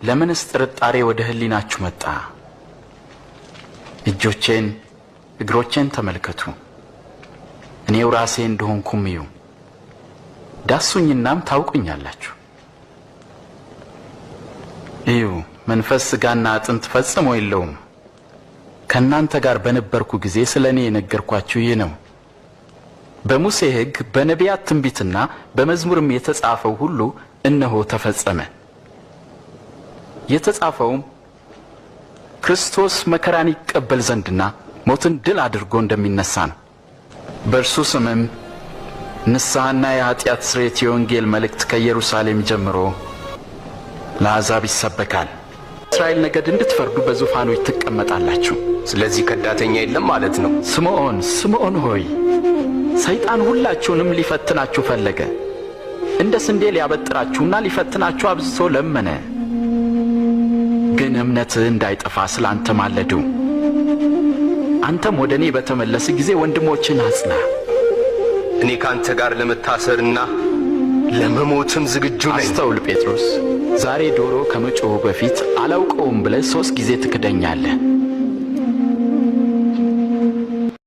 ለምንስ ጥርጣሬ ወደ ህሊናችሁ መጣ? እጆቼን እግሮቼን ተመልከቱ። እኔው ራሴ እንደሆንኩም እዩ። ዳሱኝናም ታውቁኛላችሁ። እዩ፣ መንፈስ ሥጋና አጥንት ፈጽሞ የለውም። ከእናንተ ጋር በነበርኩ ጊዜ ስለኔ የነገርኳችሁ ይህ ነው። በሙሴ ሕግ በነቢያት ትንቢትና በመዝሙርም የተጻፈው ሁሉ እነሆ ተፈጸመ። የተጻፈውም ክርስቶስ መከራን ይቀበል ዘንድና ሞትን ድል አድርጎ እንደሚነሳ ነው። በእርሱ ስምም ንስሐና የኃጢአት ስርየት የወንጌል መልእክት ከኢየሩሳሌም ጀምሮ ለአሕዛብ ይሰበካል። እስራኤል ነገድ እንድትፈርዱ በዙፋኖች ትቀመጣላችሁ። ስለዚህ ከዳተኛ የለም ማለት ነው። ስምዖን ሆይ ሰይጣን ሁላችሁንም ሊፈትናችሁ ፈለገ። እንደ ስንዴ ሊያበጥራችሁና ሊፈትናችሁ አብዝቶ ለመነ። ግን እምነትህ እንዳይጠፋ ስላንተ ማለዱ። አንተም ወደ እኔ በተመለስ ጊዜ ወንድሞችን አጽና። እኔ ካንተ ጋር ለመታሰርና ለመሞትም ዝግጁ ነኝ። አስተውል ጴጥሮስ፣ ዛሬ ዶሮ ከመጮሁ በፊት አላውቀውም ብለህ 3 ጊዜ ትክደኛለህ።